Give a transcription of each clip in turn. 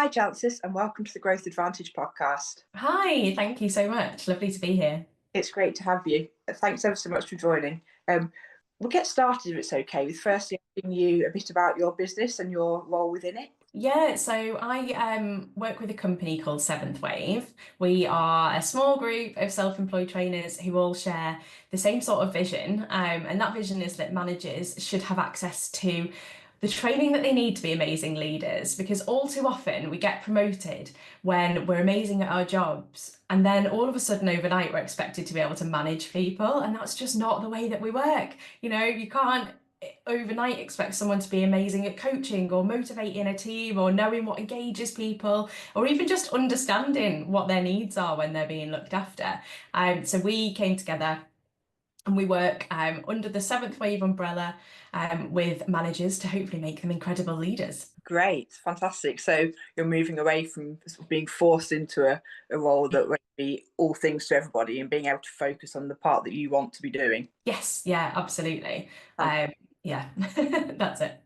Hi, Jancis, and welcome to the Growth Advantage podcast. Hi, thank you so much. Lovely to be here. It's great to have you. Thanks ever so much for joining. We'll get started, if it's okay, with firstly asking you a bit about your business and your role within it. Yeah, so I work with a company called Seventh Wave. We are a small group of self-employed trainers who all share the same sort of vision. And that vision is that managers should have access to the training that they need to be amazing leaders, because all too often we get promoted when we're amazing at our jobs, and then all of a sudden overnight we're expected to be able to manage people, and that's just not the way that we work. You can't overnight expect someone to be amazing at coaching or motivating a team or knowing what engages people or even just understanding what their needs are when they're being looked after. So we came together and we work under the Seventh Wave umbrella with managers to hopefully make them incredible leaders. Great, fantastic. So you're moving away from sort of being forced into a role that would be all things to everybody and being able to focus on the part that you want to be doing. Yes, yeah, absolutely. Um, Yeah, that's it.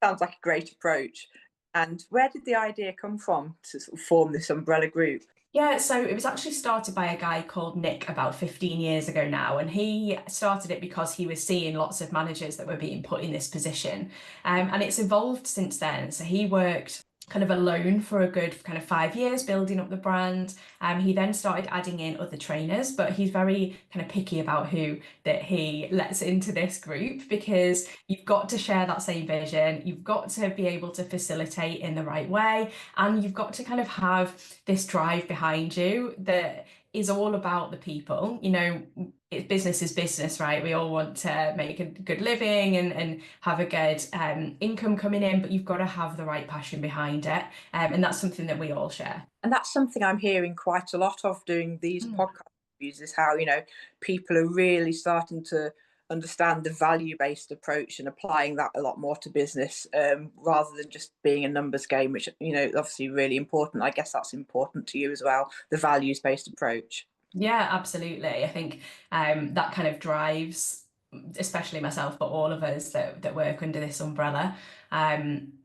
Sounds like a great approach. And where did the idea come from to sort of form this umbrella group? Yeah, so it was actually started by a guy called Nick about 15 years ago now, and he started it because he was seeing lots of managers that were being put in this position. And it's evolved since then. So he worked kind of alone for a good kind of 5 years building up the brand. He then started adding in other trainers, but he's very kind of picky about who that he lets into this group, because you've got to share that same vision, you've got to be able to facilitate in the right way, and you've got to kind of have this drive behind you that is all about the people. Business is business, right? We all want to make a good living and have a good income coming in, but you've got to have the right passion behind it. And that's something that we all share. And that's something I'm hearing quite a lot of doing these Mm. podcast interviews, is how, people are really starting to understand the value-based approach and applying that a lot more to business, rather than just being a numbers game, which, obviously really important. I guess that's important to you as well, the values-based approach. Yeah, absolutely. I think that kind of drives, especially myself, but all of us that work under this umbrella.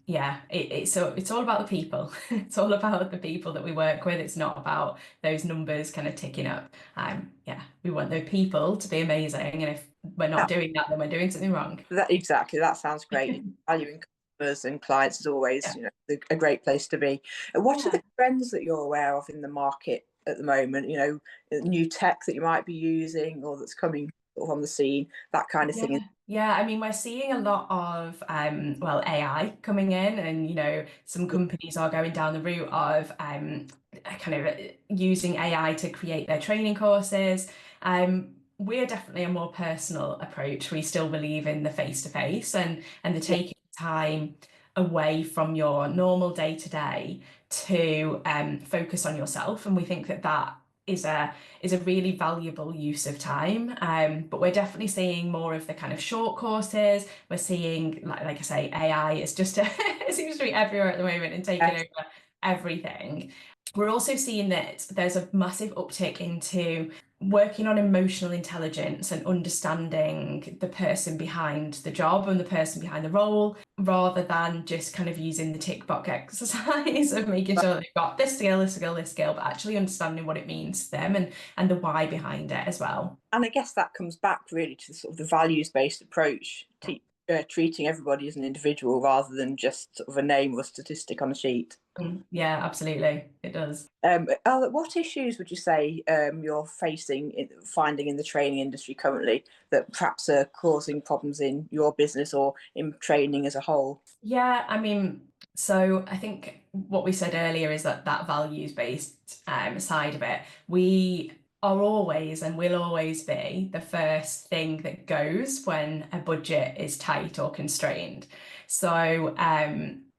Yeah, it's all about the people. It's all about the people that we work with. It's not about those numbers kind of ticking up. Yeah, we want the people to be amazing, and if we're not That, doing that, then we're doing something wrong. exactly, that sounds great. Valuing customers and clients is always, Yeah. a great place to be. What are Yeah. the trends that you're aware of in the market at the moment? New tech that you might be using or that's coming sort of on the scene, that kind of Yeah, thing. yeah. I mean, we're seeing a lot of well, AI coming in, and some companies are going down the route of kind of using AI to create their training courses. We're definitely a more personal approach. We still believe in the face-to-face and the Yeah. taking time away from your normal day-to-day to focus on yourself, and we think that that is a really valuable use of time. But we're definitely seeing more of the kind of short courses. We're seeing, like I say, AI is just it seems to be everywhere at the moment and taking Yes. over everything. We're also seeing that there's a massive uptick into working on emotional intelligence and understanding the person behind the job and the person behind the role, rather than just kind of using the tick box exercise of making sure that they've got this skill, this skill, this skill, but actually understanding what it means to them and the why behind it as well. And I guess that comes back really to the sort of the values-based approach, treating everybody as an individual rather than just sort of a name or a statistic on a sheet. Yeah, absolutely. It does. What issues would you say you're finding in the training industry currently that perhaps are causing problems in your business or in training as a whole? Yeah, I mean, so I think what we said earlier is that values-based side of it, we are always and will always be the first thing that goes when a budget is tight or constrained. So,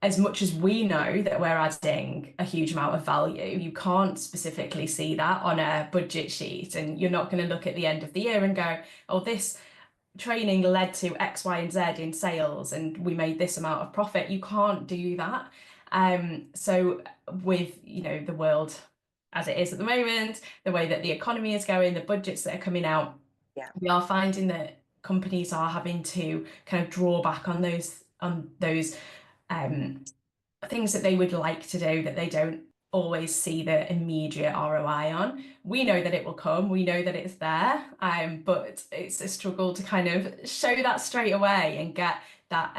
as much as we know that we're adding a huge amount of value, you can't specifically see that on a budget sheet, and you're not going to look at the end of the year and go, "Oh, this training led to X, Y, and Z in sales, and we made this amount of profit." You can't do that. So with the world as it is at the moment, the way that the economy is going, the budgets that are coming out, Yeah. we are finding that companies are having to kind of draw back on those um, things that they would like to do that they don't always see the immediate ROI on. We know that it will come, we know that it's there, but it's a struggle to kind of show that straight away and get that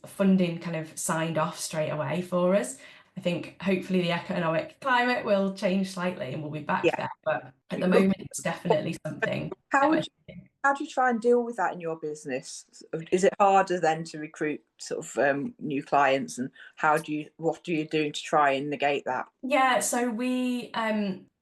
funding kind of signed off straight away for us. I think hopefully the economic climate will change slightly and we'll be back Yeah. there, but at the moment it's definitely something How that would we're how do you try and deal with that in your business? Is it harder then to recruit sort of new clients, and what do you do to try and negate that? Yeah, so it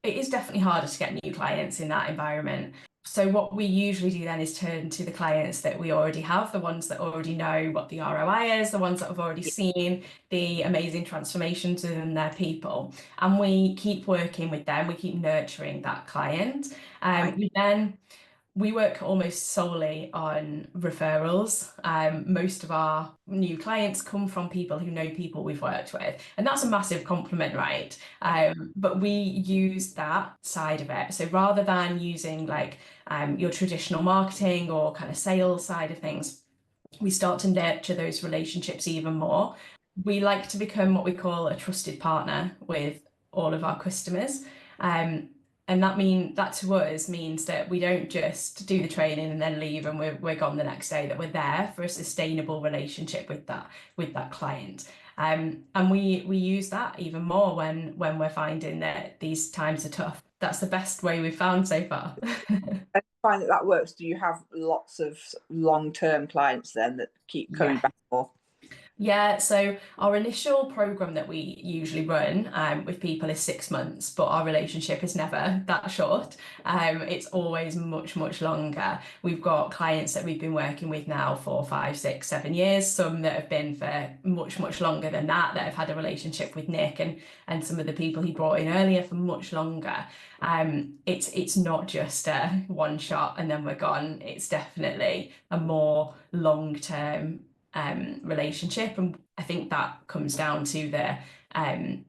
is definitely harder to get new clients in that environment. So what we usually do then is turn to the clients that we already have, the ones that already know what the ROI is, the ones that have already seen the amazing transformations within their people. And we keep working with them, we keep nurturing that client. Right. We work almost solely on referrals. Most of our new clients come from people who know people we've worked with, and that's a massive compliment, right? But we use that side of it. So rather than using like your traditional marketing or kind of sales side of things, we start to nurture those relationships even more. We like to become what we call a trusted partner with all of our customers. And that to us means that we don't just do the training and then leave and we're gone the next day, that we're there for a sustainable relationship with that client. And we use that even more when we're finding that these times are tough. That's the best way we've found so far. I find that works. Do you have lots of long-term clients then that keep coming Yeah. back more? Yeah, so our initial program that we usually run with people is 6 months, but our relationship is never that short. It's always much, much longer. We've got clients that we've been working with now for 5, 6, 7 years, some that have been for much, much longer than that have had a relationship with Nick and some of the people he brought in earlier for much longer. It's not just a one shot and then we're gone. It's definitely a more long-term relationship, and I think that comes down to the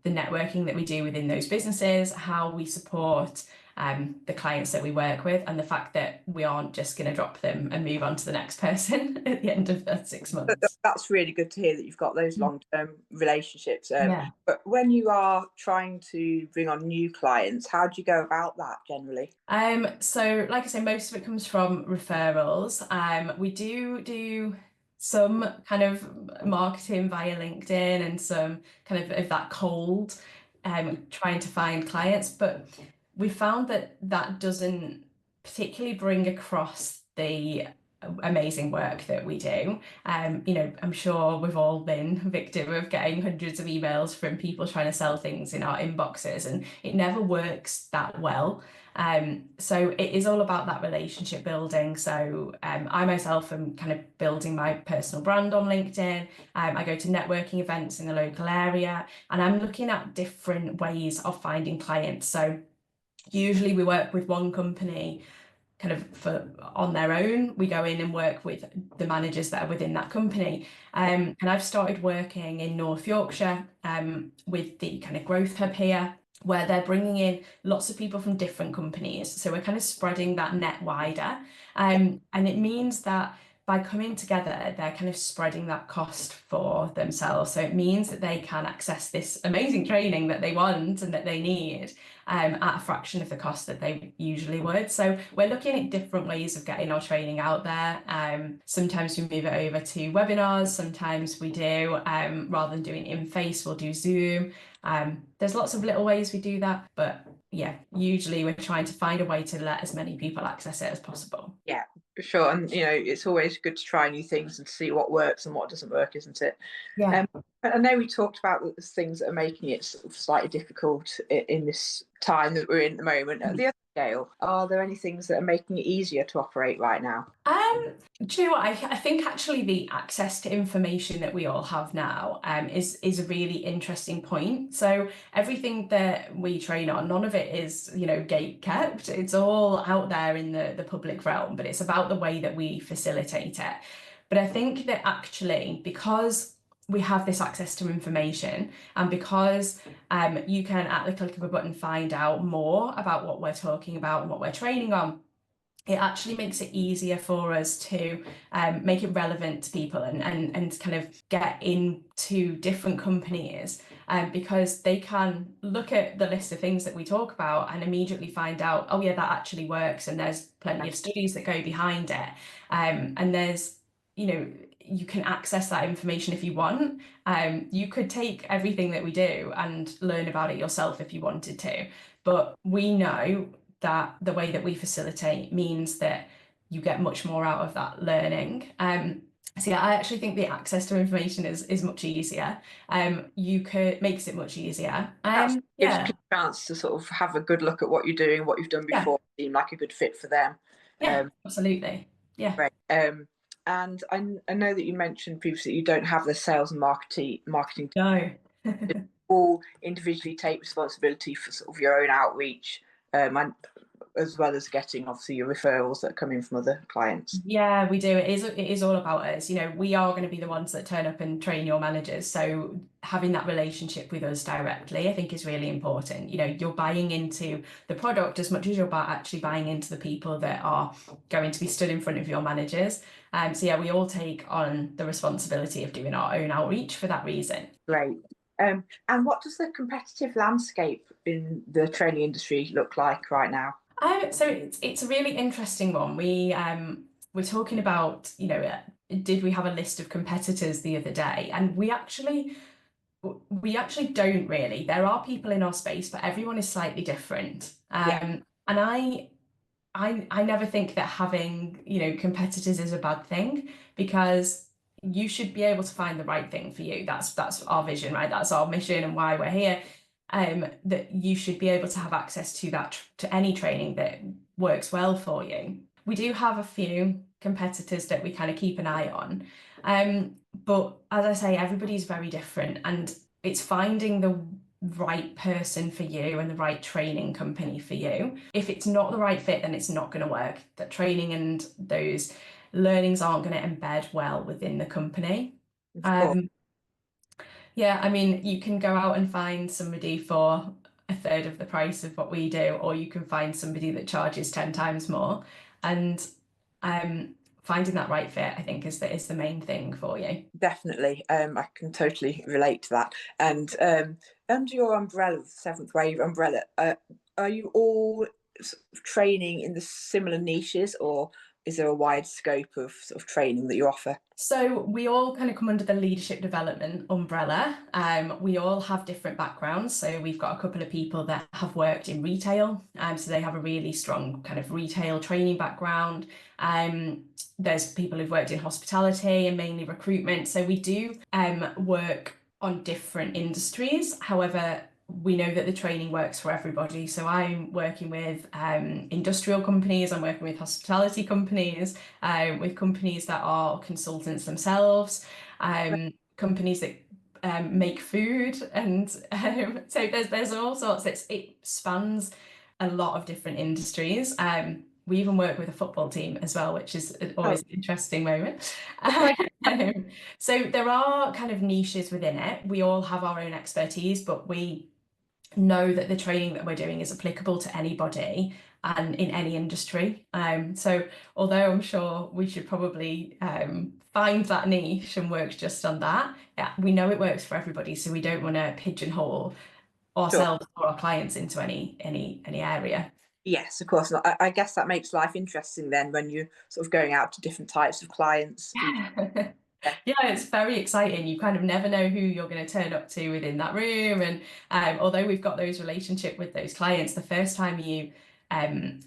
networking that we do within those businesses, how we support the clients that we work with, and the fact that we aren't just going to drop them and move on to the next person at the end of that 6 months. That's really good to hear that you've got those long-term relationships. Yeah. But when you are trying to bring on new clients, how do you go about that generally? So like I say, most of it comes from referrals. We do some kind of marketing via LinkedIn and some kind of that cold, trying to find clients, but we found that that doesn't particularly bring across the amazing work that we do. I'm sure we've all been victim of getting hundreds of emails from people trying to sell things in our inboxes, and it never works that well. So it is all about that relationship building. So I myself am kind of building my personal brand on LinkedIn. I go to networking events in the local area, and I'm looking at different ways of finding clients. So usually we work with one company kind of on their own. We go in and work with the managers that are within that company. And I've started working in North Yorkshire with the kind of growth hub here, where they're bringing in lots of people from different companies. So we're kind of spreading that net wider. And it means that by coming together, they're kind of spreading that cost for themselves. So it means that they can access this amazing training that they want and that they need at a fraction of the cost that they usually would. So we're looking at different ways of getting our training out there. Sometimes we move it over to webinars, sometimes we do, rather than doing in-face, we'll do Zoom. There's lots of little ways we do that, but yeah, usually we're trying to find a way to let as many people access it as possible. Yeah, for sure. And it's always good to try new things and see what works and what doesn't work, isn't it? Yeah. I know we talked about the things that are making it sort of slightly difficult in this time that we're in at the moment. At the other scale, are there any things that are making it easier to operate right now? Do you know what? I think actually the access to information that we all have now is a really interesting point. So everything that we train on, none of it is, gate kept. It's all out there in the public realm, but it's about the way that we facilitate it. But I think that actually, because we have this access to information, and because you can, at the click of a button, find out more about what we're talking about and what we're training on, it actually makes it easier for us to make it relevant to people and kind of get into different companies, because they can look at the list of things that we talk about and immediately find out, oh yeah, that actually works, and there's plenty of studies that go behind it, and there's, you can access that information if you want. You could take everything that we do and learn about it yourself if you wanted to, but we know that the way that we facilitate means that you get much more out of that learning. So yeah, I actually think the access to information is much easier. Makes it much easier. That gives Yeah, people a chance to sort of have a good look at what you're doing, what you've done yeah, before, seem like a good fit for them. yeah, absolutely. Yeah. Great. And I know that you mentioned previously you don't have the sales and marketing No. all individually take responsibility for sort of your own outreach, and as well as getting obviously your referrals that come in from other clients. Yeah, we do. It is all about us. We are going to be the ones that turn up and train your managers. So having that relationship with us directly, I think, is really important. You're buying into the product as much as you're actually buying into the people that are going to be stood in front of your managers. So yeah, we all take on the responsibility of doing our own outreach for that reason. Great. And what does the competitive landscape in the training industry look like right now? So it's a really interesting one. We're talking about, did we have a list of competitors the other day? And we actually don't really. There are people in our space, but everyone is slightly different. Yeah, And I never think that having, competitors is a bad thing, because you should be able to find the right thing for you. That's our vision, right? That's our mission and why we're here. That you should be able to have access to that, to any training that works well for you. We do have a few competitors that we kind of keep an eye on. But as I say, everybody's very different, and it's finding the right person for you and the right training company for you. If it's not the right fit, then it's not going to work. That training and those learnings aren't going to embed well within the company. of course. Yeah, I mean, you can go out and find somebody for a third of the price of what we do, or you can find somebody that charges 10 times more. And finding that right fit, I think, is the main thing for you. Definitely. I can totally relate to that. And under your umbrella, the Seventh Wave umbrella, are you all training in the similar niches, or is there a wide scope of sort of training that you offer? So we all kind of come under the leadership development umbrella. We all have different backgrounds. So we've got a couple of people that have worked in retail. So they have a really strong kind of retail training background. There's people who've worked in hospitality and mainly recruitment. So we do work on different industries. However, we know that the training works for everybody. So I'm working with industrial companies, I'm working with hospitality companies, with companies that are consultants themselves, companies that make food, and so there's all sorts. It spans a lot of different industries. We even work with a football team as well, which is Oh, always an interesting moment. So there are kind of niches within it. We all have our own expertise, but we know that the training that we're doing is applicable to anybody and in any industry. So although I'm sure we should probably find that niche and work just on that, yeah, we know it works for everybody. So we don't want to pigeonhole sure. ourselves or our clients into any area. Yes, of course. I guess that makes life interesting then when you're sort of going out to different types of clients. Yeah. Yeah, Yeah, it's very exciting. You kind of never know who you're going to turn up to within that room. And although we've got those relationship with those clients, the first time you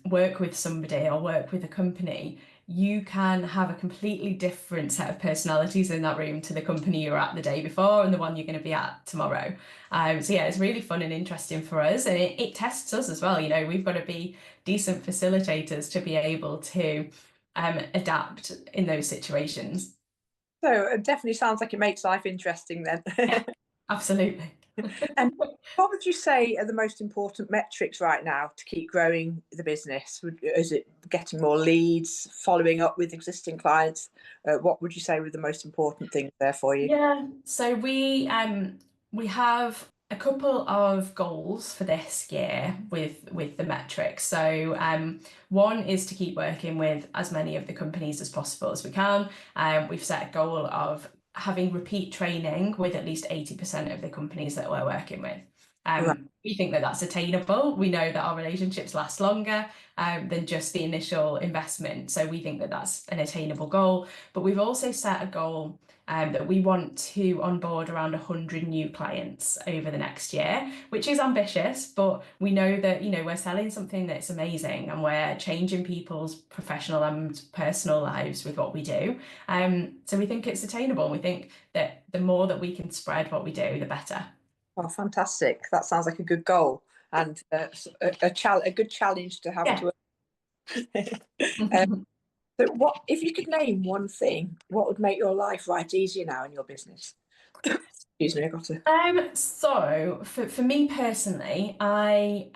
work with somebody or work with a company, you can have a completely different set of personalities in that room to the company you were at the day before and the one you're going to be at tomorrow. So yeah, it's really fun and interesting for us, and it tests us as well. We've got to be decent facilitators to be able to adapt in those situations. so it definitely sounds like it makes life interesting then. Yeah, absolutely. And what would you say are the most important metrics right now to keep growing the business? Is it getting more leads, following up with existing clients? What would you say were the most important things there for you? Yeah, so we have a couple of goals for this year with the metrics. So one is to keep working with as many of the companies as possible as we can. We've set a goal of having repeat training with at least 80% of the companies that we're working with. Right. We think that that's attainable. We know that our relationships last longer than just the initial investment. So we think that that's an attainable goal. But we've also set a goal that we want to onboard around 100 new clients over the next year, which is ambitious, but we know that, you know, we're selling something that's amazing and we're changing people's professional and personal lives with what we do. So we think it's attainable. We think that the more that we can spread what we do, the better. Well, fantastic. That sounds like a good goal and a good challenge to have Yeah. to. So, what if you could name one thing? What would make your life right easier now in your business? Excuse me, I got to. So for me personally, I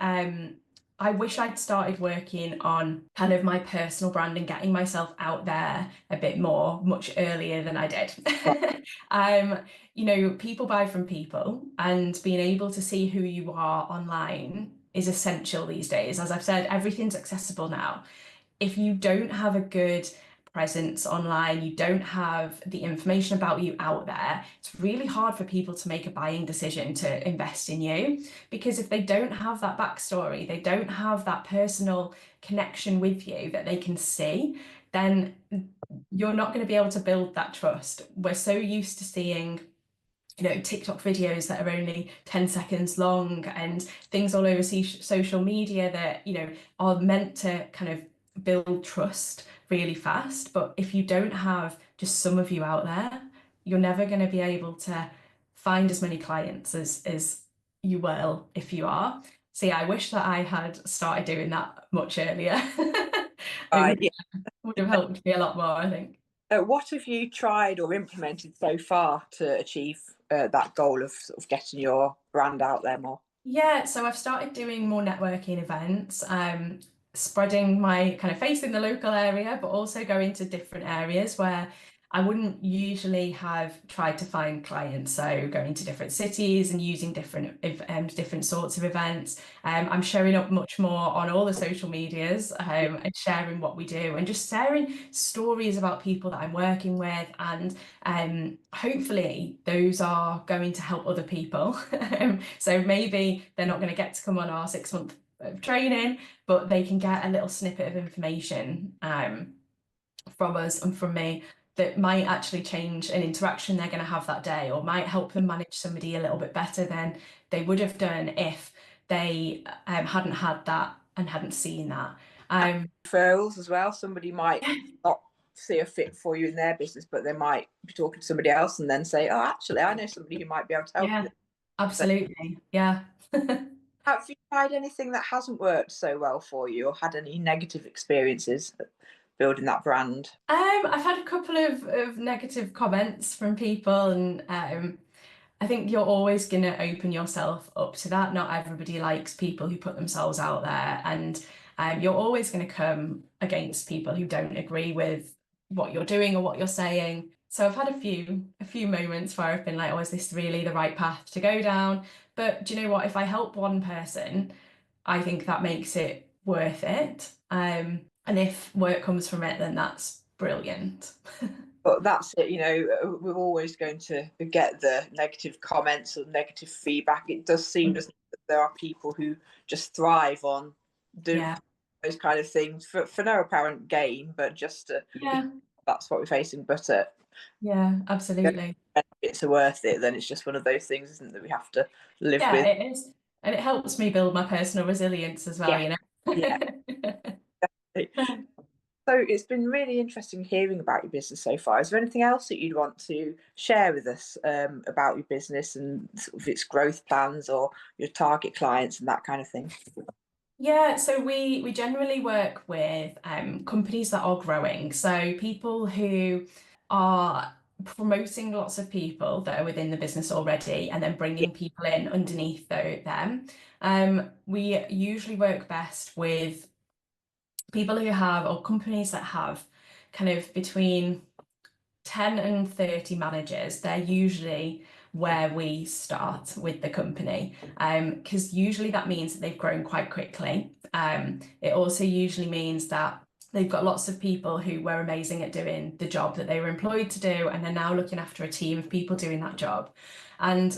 wish I'd started working on kind of my personal brand and getting myself out there a bit more, much earlier than I did. You know, people buy from people, and being able to see who you are online is essential these days. As I've said, everything's accessible now. If you don't have a good presence online, you don't have the information about you out there, it's really hard for people to make a buying decision to invest in you. Because if they don't have that backstory, they don't have that personal connection with you that they can see, then you're not going to be able to build that trust. We're so used to seeing, you know, TikTok videos that are only 10 seconds long and things all over social media that, you know, are meant to kind of build trust really fast. But if you don't have just some of you out there, you're never going to be able to find as many clients as you will if you are. So yeah, I wish that I had started doing that much earlier. It Yeah. would have helped me a lot more, I think. What have you tried or implemented so far to achieve that goal of sort of getting your brand out there more? Yeah, so I've started doing more networking events, spreading my kind of face in the local area, but also going to different areas where I wouldn't usually have tried to find clients. So going to different cities and using different sorts of events. I'm showing up much more on all the social medias and sharing what we do and just sharing stories about people that I'm working with, and hopefully those are going to help other people. So maybe they're not going to get to come on our 6 month training, but they can get a little snippet of information from us and from me that might actually change an interaction they're going to have that day, or might help them manage somebody a little bit better than they would have done if they hadn't had that and hadn't seen that. Referrals as well. Somebody might not see a fit for you in their business, but they might be talking to somebody else and then say, "Oh, actually, I know somebody who might be able to help Yeah, you." So, absolutely. Yeah. have you tried anything that hasn't worked so well for you, or had any negative experiences building that brand? I've had a couple of negative comments from people, and I think you're always going to open yourself up to that. Not everybody likes people who put themselves out there, and you're always going to come against people who don't agree with what you're doing or what you're saying. So I've had a few moments where I've been like, oh, is this really the right path to go down? But do you know what? If I help one person, I think that makes it worth it. And if work comes from it, then that's brilliant. But that's it, we're always going to get the negative comments or negative feedback. It does seem as that there are people who just thrive on doing Yeah, those kind of things for no apparent gain, but just yeah, that's what we're facing. But yeah, absolutely. if it's worth it, then it's just one of those things, isn't it, that we have to live Yeah, with. it is. And it helps me build my personal resilience as well, Yeah, you yeah. know. So it's been really interesting hearing about your business so far. Is there anything else that you'd want to share with us about your business and sort of its growth plans or your target clients and that kind of thing? Yeah, so we generally work with companies that are growing. So people who are promoting lots of people that are within the business already and then Yeah, bringing people in underneath them. We usually work best with people who have, or companies that have kind of between 10 and 30 managers, they're usually where we start with the company, because usually that means that they've grown quite quickly. It also usually means that they've got lots of people who were amazing at doing the job that they were employed to do, and they're now looking after a team of people doing that job. And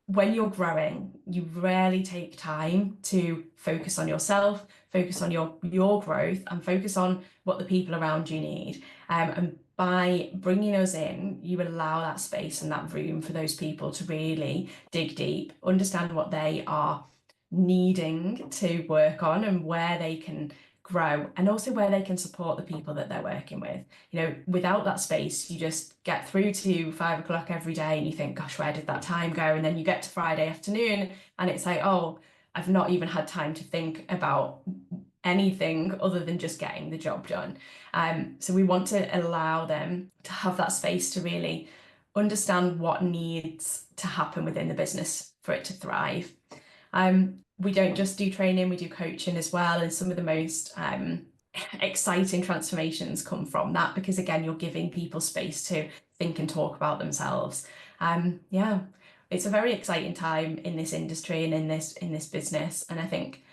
when you're growing, you rarely take time to focus on yourself, focus on your growth, and focus on what the people around you need. And by bringing us in, you allow that space and that room for those people to really dig deep, understand what they are needing to work on and where they can grow, and also where they can support the people that they're working with. You know, without that space, you just get through to 5 o'clock every day and you think, gosh, where did that time go? And then you get to Friday afternoon and it's like, oh, I've not even had time to think about anything other than just getting the job done. So we want to allow them to have that space to really understand what needs to happen within the business for it to thrive. We don't just do training, we do coaching as well. And some of the most exciting transformations come from that, because again, you're giving people space to think and talk about themselves. Yeah, it's a very exciting time in this industry and in this business. And I think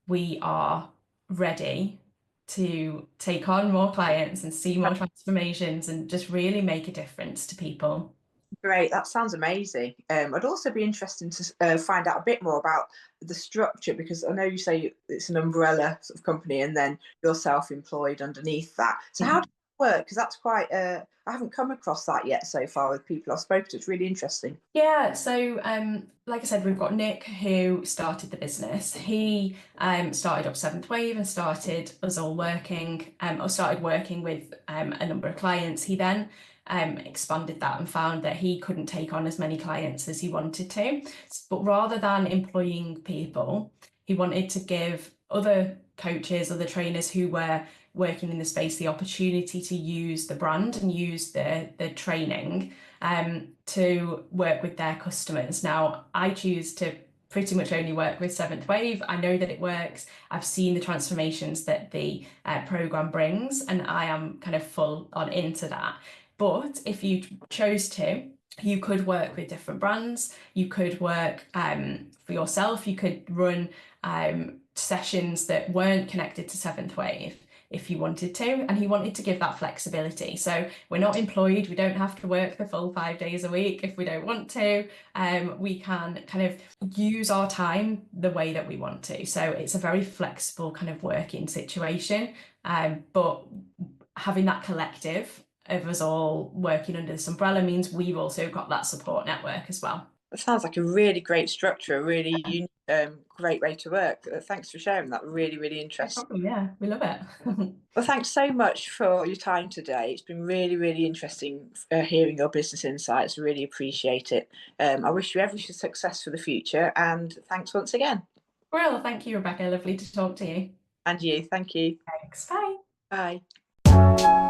we are ready to take on more clients and see more transformations and just really make a difference to people. Great, that sounds amazing. I'd also be interested to find out a bit more about the structure, because I know you say it's an umbrella sort of company and then you're self-employed underneath that. So how does it work? Because that's quite, I haven't come across that yet so far with people I've spoken to. It's really interesting. Yeah, so like I said, we've got Nick who started the business. He started up Seventh Wave and started us all working, or started working with a number of clients. He then expanded that and found that he couldn't take on as many clients as he wanted to. But rather than employing people, he wanted to give other coaches, other trainers who were working in the space the opportunity to use the brand and use the training to work with their customers. Now, I choose to pretty much only work with Seventh Wave. I know that it works. I've seen the transformations that the program brings, and I am kind of full on into that. But if you chose to, you could work with different brands. You could work for yourself. You could run sessions that weren't connected to Seventh Wave if you wanted to, and he wanted to give that flexibility. So we're not employed, we don't have to work the full 5 days a week if we don't want to. We can kind of use our time the way that we want to. So it's a very flexible kind of working situation, but having that collective of us all working under this umbrella means we've also got that support network as well. That sounds like a really great structure, a really unique, great way to work. Thanks for sharing that. Really, really interesting. No problem, yeah, we love it. Well, thanks so much for your time today. It's been really, really interesting hearing your business insights. Really appreciate it. I wish you every success for the future, and thanks once again. Well, thank you, Rebecca. Lovely to talk to you. And you, thank you. Thanks. Bye. Bye.